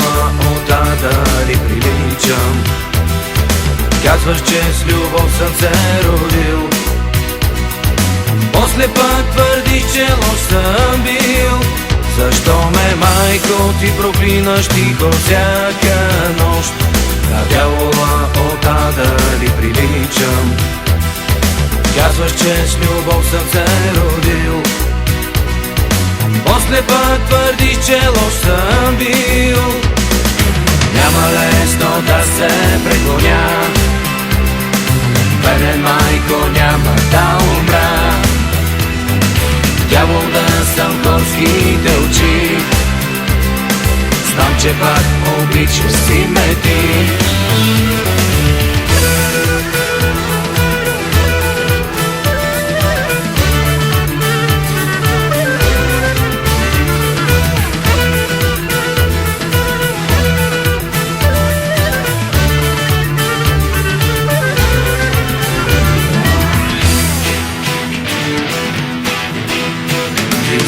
дявола от ада ли приличам? Казваш, че с любов съм се родил, после пък твърдиш, че лош съм бил. Защо ме, майко, ти проклинаш тихо всяка нощ? На дявола от ада ли приличам? Казваш, че с любов съм се родил, после пък твърдиш, че лош съм бил. Няма лесно да се преклоня, беден майко, няма да умра. Дявол да съм горските очи, знам, че пак обичаш си ме ти.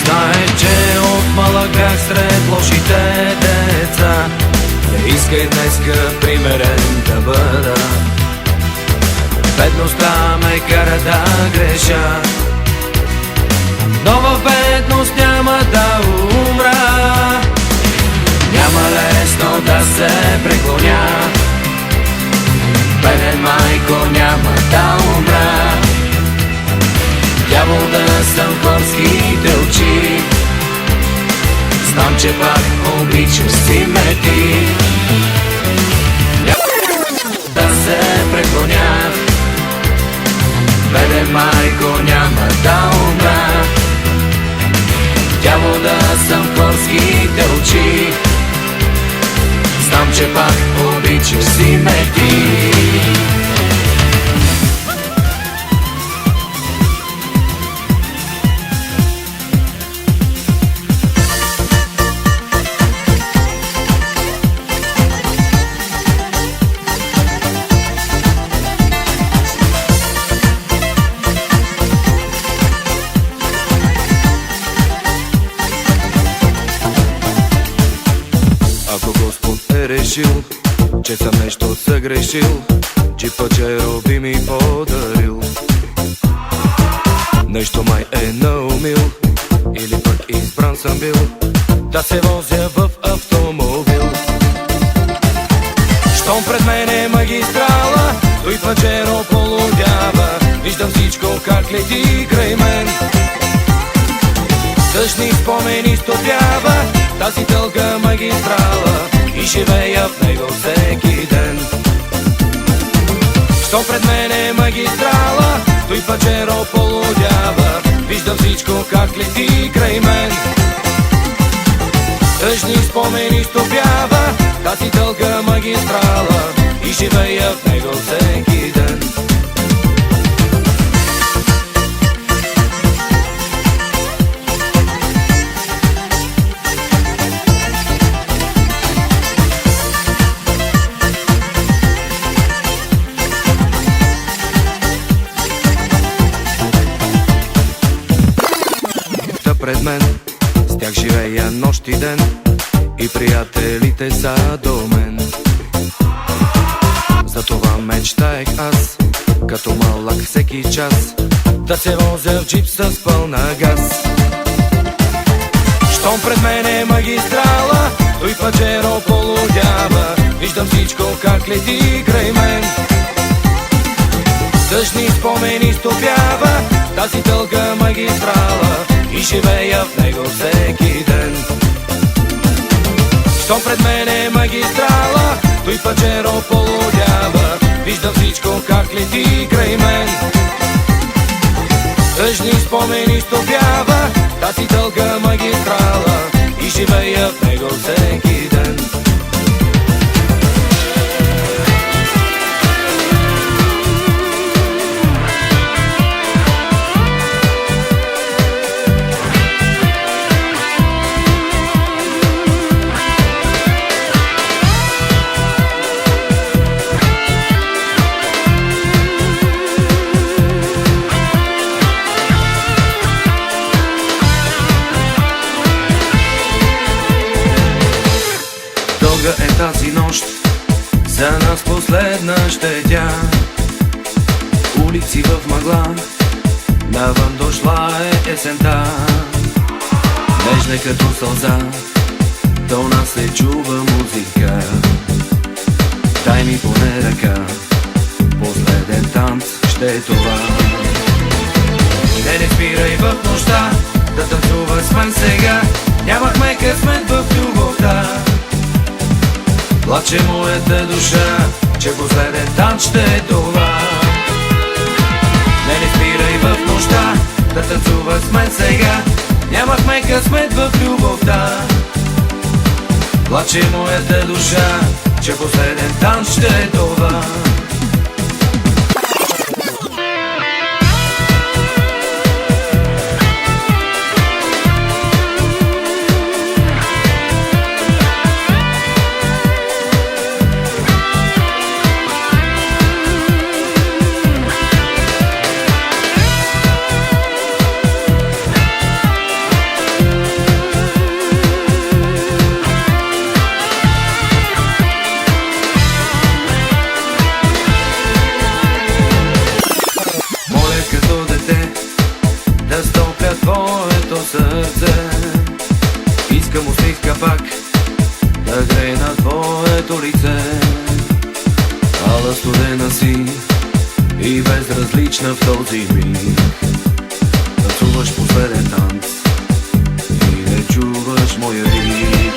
Знаеш, че от малък бях сред лошите деца. Не искай днеска примерен да бъда, бедността ме кара да греша, но в бедност няма да умра. Няма лесно да се преклоня, беден майко, няма да умра. Дявол да съм горските очи, знам, че пак обичаш си ме ти. Да се преклоня, беден майко, няма да умра. Дявол да съм горските очи, знам, че пак обичаш си ме ти. Решил, че съм нещо съгрешил, джипа чероби ми подарил. Нещо май е наумил, или пък избран съм бил да се возя в автомобил. Щом пред мен е магистрала, той пачеро полудява. Виждам всичко как лети край мен, тъжни спомени стопява тази дълга магистрала и живея в него всеки ден. Що пред мен е магистрала, той пачеро полудява. Виждам всичко как лети край мен, тъжни спомени стопява тази дълга магистрала и живея в него всеки ден. Пред мен с тях живея нощ и ден и приятелите са до мен. Затова мечтаех аз, като малък всеки час, да се возя в джип с пълна газ. Щом пред мен е магистрала, той пачеро полудява. Виждам всичко как лети край мен, тъжни спомени стопява тази дълга магистрала и живея в него всеки ден. Щом пред мен е магистрала, той пачеро полудява. Виждам всичко как лети край мен, тъжни спомени стопява тази дълга магистрала и живея в него всеки ден. Дълга е тази нощ, за нас последна ще е тя. Улици в мъгла, навън дошла е есента. Нежна като сълза, до нас се чува музика. Дай ми поне ръка, последен танц ще е това. Не спирай в нощта, да танцува с мен сега. Нямахме късмет в любовта. Плаче моята душа, че последен танц ще е това. Не спирай в нощта, да танцува с мен сега. Нямахме късмет в любовта. Плаче моята душа, че последен танц ще е това. Да стопля твоето сърце, искам усмивка пак да грее на твоето лице. Ала студена си и безразлична в този миг. Танцуваш последен танц и не чуваш моя вик.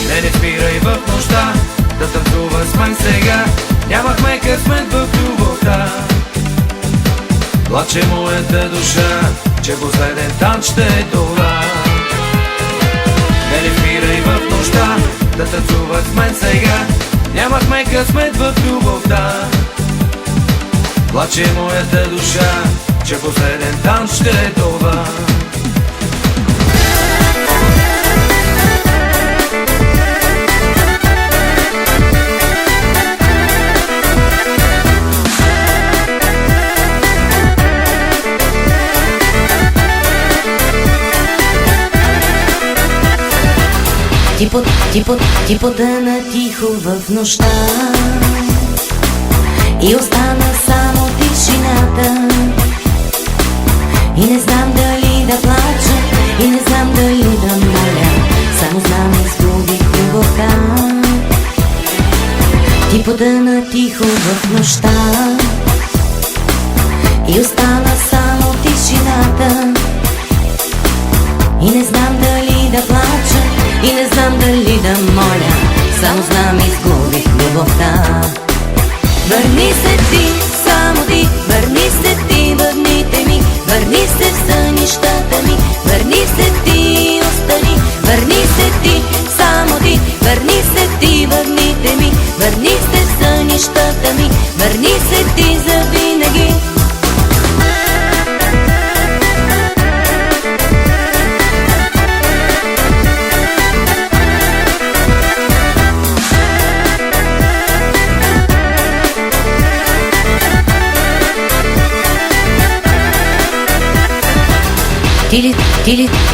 Не спирай в нощта, да танцува с мен сега. Нямахме късмет в любовта. Плаче моята душа, че последен танц ще е това. Не спирай в нощта, да танцува с мен сега. Нямахме късмет в любовта. Плаче моята душа, че последен танц ще е това. Ти потъна тихо в нощта и остана само тишината. И не знам дали да плача, и не знам дали да моля. Само знам, изгубих любовта. Ти потъна тихо в нощта и остана само тишината. И не знам дали да плача, и не знам дали да моля. Само знам, изгубих любовта. Върни се ти, само ти, върни се ти в дните ми. Върни се в сънищата ми, върни се ти, остани. Върни се ти, само ти, върни се ти в дните ми. Върни се в сънищата ми, върни се ти завинаги.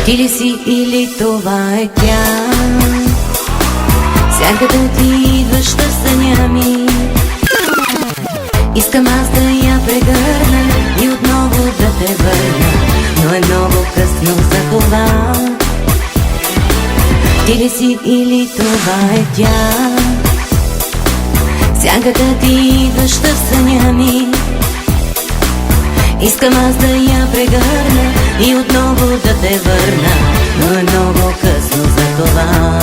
Ти ли си или това е тя? Сянката ти идваща в съня ми. Искам аз да я прегърна и отново да те върна, но е много късно за това. Ти ли си или това е тя? Сянката ти идваща в съня ми. Искам аз да я прегърна и отново да те върна, но е много късно за това.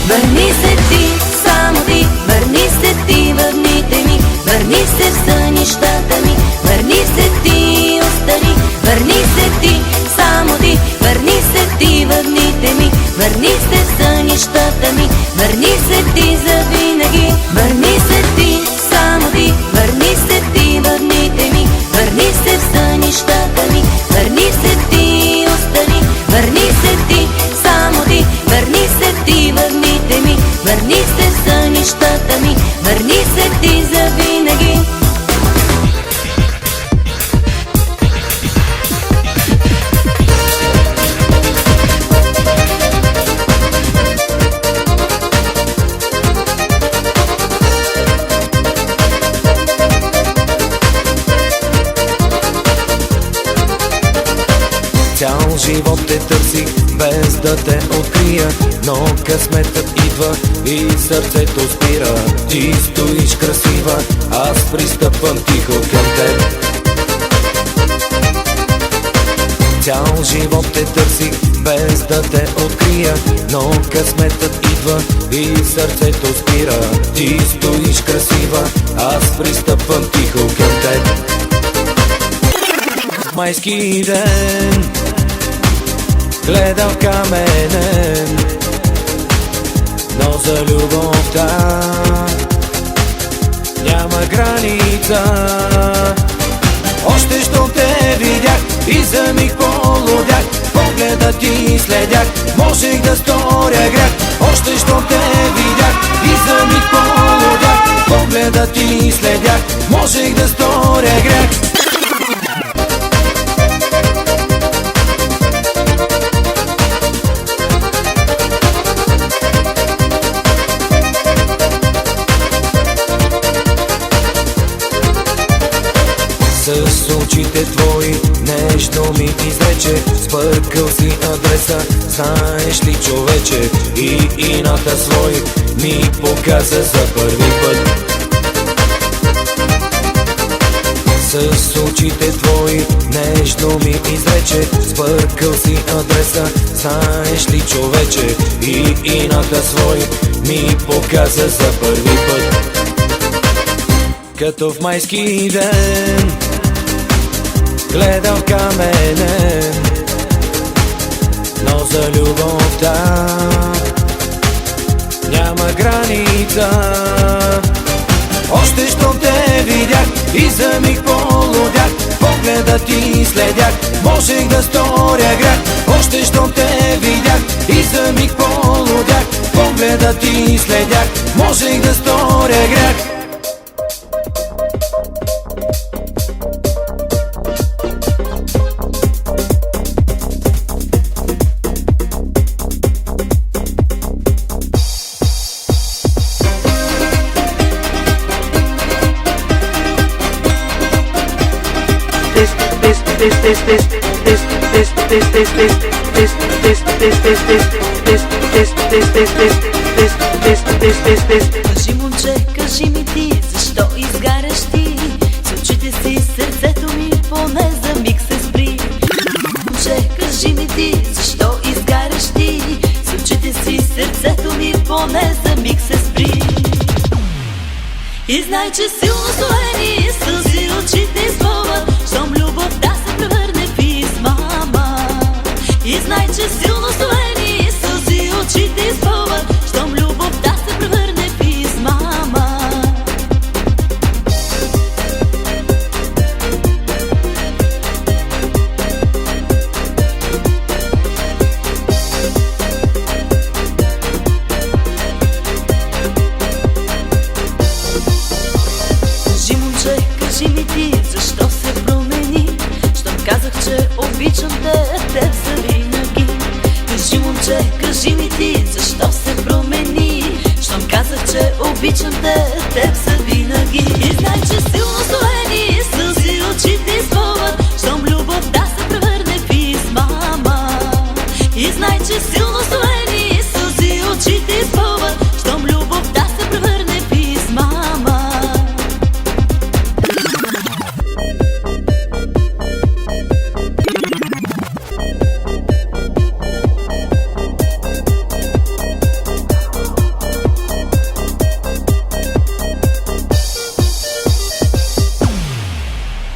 Върни се ти, само ти, върни се ти в дните ми. Върни се в сънищата ми, върни се ти, остани. Върни се ти, само ти, върни се ти в дните ми. Върни се в сънищата ми, върни се ти завинаги. Върни се ти, само ти, върни се ти в дните ми. Върни се в сънищата ми, върни се ти, остани. Върни се ти, само ти, върни се ти в дните ми. Върни се в сънищата ми, върни се ти завинаги. да те открия, но късметът идва и сърцето спира. Ти стоиш красива, аз пристъпвам тихо към теб. Цял живот те търсих, без да те открия, но късметът идва и сърцето спира. Ти стоиш красива, аз пристъпвам тихо към теб. Майски ден, гледам каменен, но за любовта няма граница. Още що те видях и за миг полудях, погледа ти следях, можех да сторя грях. Още що те видях и за миг полудях, погледа ти следях, можех да сторя грях. С очите твои нежно ми изрече, сбъркал си адреса, знаеш ли, човече? И ината свой ми показа за първи път. С очите твои нежно ми изрече, сбъркал си адреса, знаеш ли, човече? И ината свой ми показа за първи път. Като в майски ден гледам каменен, но за любовта няма граница. Още що те видях и за миг полудях, погледа ти следях, можех да сторя грях. Още що те видях и за миг полудях, погледа ти следях, можех да сторя грях. Кажи, момче, кажи ми ти, защо изгаряш ти? С очите си сърцето ми поне за миг се спри. Момче, кажи ми ти, защо изгаряш ти? С очите си сърцето ми поне за миг се спри. И знай, че силно солени сълзи очите изплуват, щом любовта се превърне в измама. И знай, че силно солени сълзи очите изплуват, щом любовта се превърне в измама. Кажи, момче, кажи ми ти, защо се промени, щом казах, че обичам те, теб за винаги. Кажи, момче, кажи ми ти, защо се промени, щом казах, че обичам те, теб за винаги. И знай, че силно солени сълзи очите изплуват, щом любовта се превърне в измама. И знай, че силно солени сълзи очите изплуват, щом любовта се превърне в измама.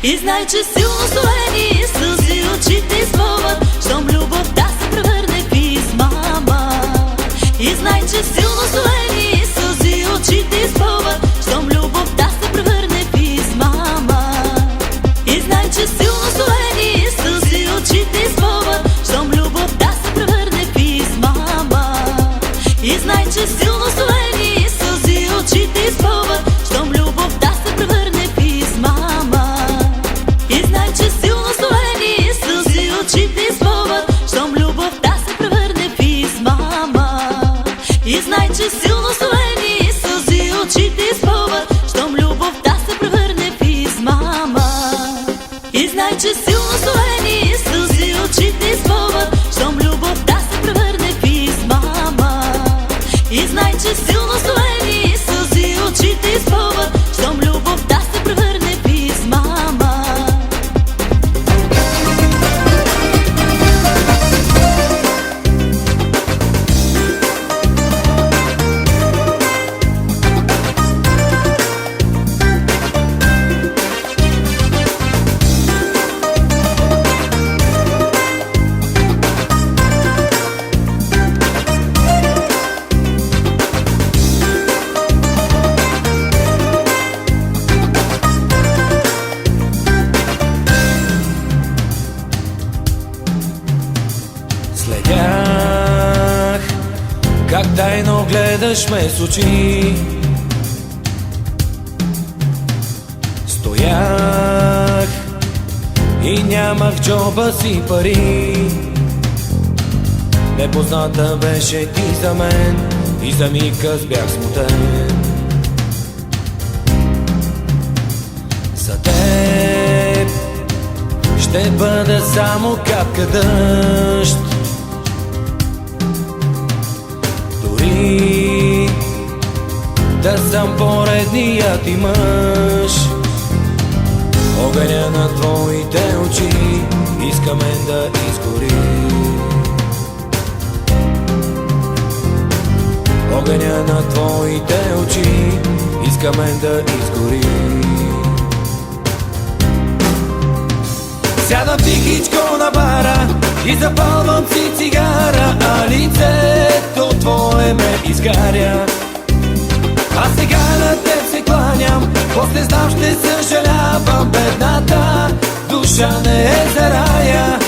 И знай, че силно солени сълзи очите изплуват, щом любовта се превърне в измама. И знай, че силно солени сълзи очите изплуват, щом любовта се превърне в измама. И знай, че силно солени сълзи очите изплуват, щом любовта се превърне в измама. И знай, че силно солени сълзи очите изплуват, щом любовта се превърне в измама. И знай, че силно солени сълзи очите изплуват, щом любовта се превърне в измама. И знай, че силно солени сълзи очите изплуват, щом любовта се превърне в измама. И знай, че силно солени сълзи очите изплуват, щом любовта се превърне силно стоени и сълзи очите изпълват, щом любовта се превърне в измама. Следях как тайно гледаш ме с очи. Стоях и нямах в джоба си пари. Непозната беше ти за мен и за миг аз бях смутен. За теб ще бъда само капка дъжд. Дори да съм поредният ти мъж, огъня на твоите очи иска мен да изгори. Огъня на твоите очи иска мен да изгори. Сядам тихичко на бара и запалвам си цигара, а лицето твое ме изгаря. А сега на теб се кланям, после знам ще съжалявам. Бедната душа не е за рая.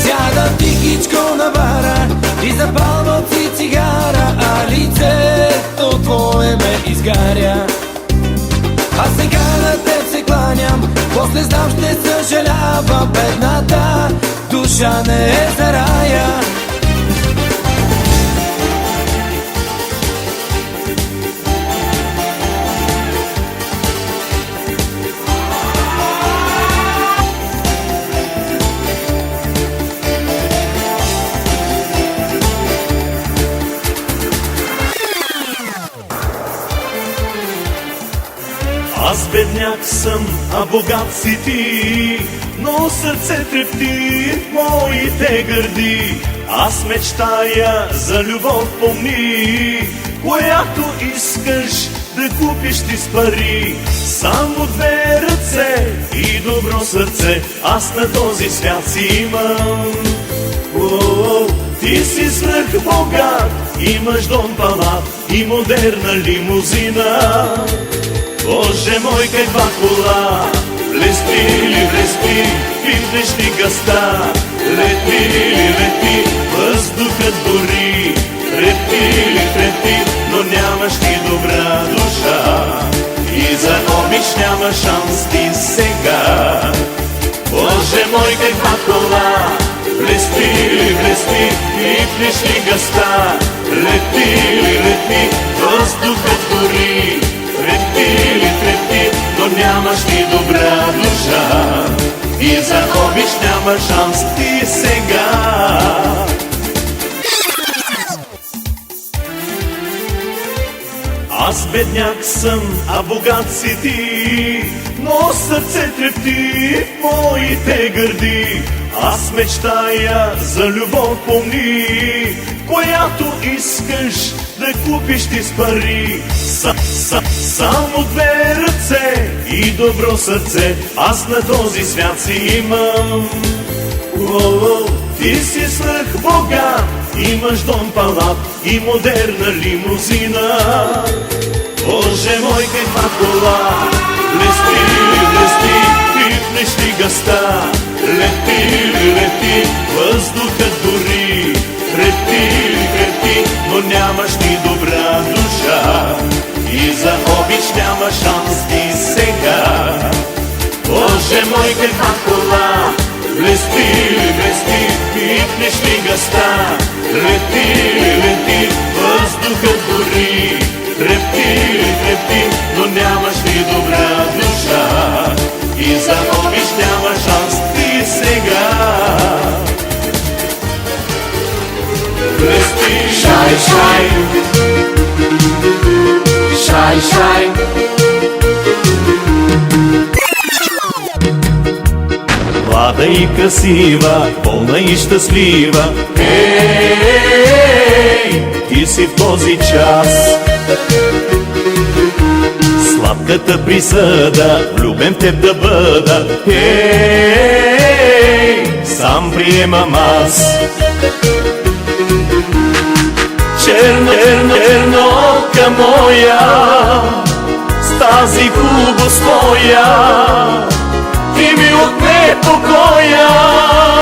Сядам тихичко на бара и запалвам си цигара, а лицето твое ме изгаря. А сега на теб се кланям, после знам ще съжалявам. Бедната душа не е за рая. Аз бедняк съм, а богат си ти, но сърце трепти в моите гърди. Аз мечтая за любов, помни, която искаш да купиш ти с пари. Само две ръце и добро сърце аз на този свят си имам. Ти си свръх богат, имаш дом палат и модерна лимузина. Боже мой, каква кола, блести ли блести, пипнеш ли газта, лети ли лети, въздухът гори, трепти ли трепти, но нямаш ти добра душа и за обич няма шанс ти сега. Боже мой, каква кола, блести ли блести, пипнеш ли газта, лети ли лети, въздухът гори, трепти ли трепти, но нямаш ти добра душа и за обич няма шанс ти сега. Аз бедняк съм, а богат си ти, но сърце трепти в моите гърди. Аз мечтая за любов, помни, която искаш да купиш ти с пари. Само две ръце и добро сърце аз на този свят си имам. Ти си свръх богат, имаш дом палат и модерна лимузина. Боже мой, каква кола, блести ли блести, пипнеш ли газта, лети ли лети, въздухът гори, трепти ли трепти, но нямаш ни добра душа и за обич няма шанс ти сега. Боже мой, каква кола, блести ли блести, пипнеш ли газта, лети ли лети, въздухът гори, трепти ли трепти, но нямаш ни добра душа и за обич няма шанс ти сега. Блести, шай, шай, шай. Млада и красива, болна и щастлива, ей, ти си в този час. Сладката присъда, влюбен в теб да бъда, ей, сам приемам аз. Чернока моя, с тази хубост твоя, ти ми отне покоя.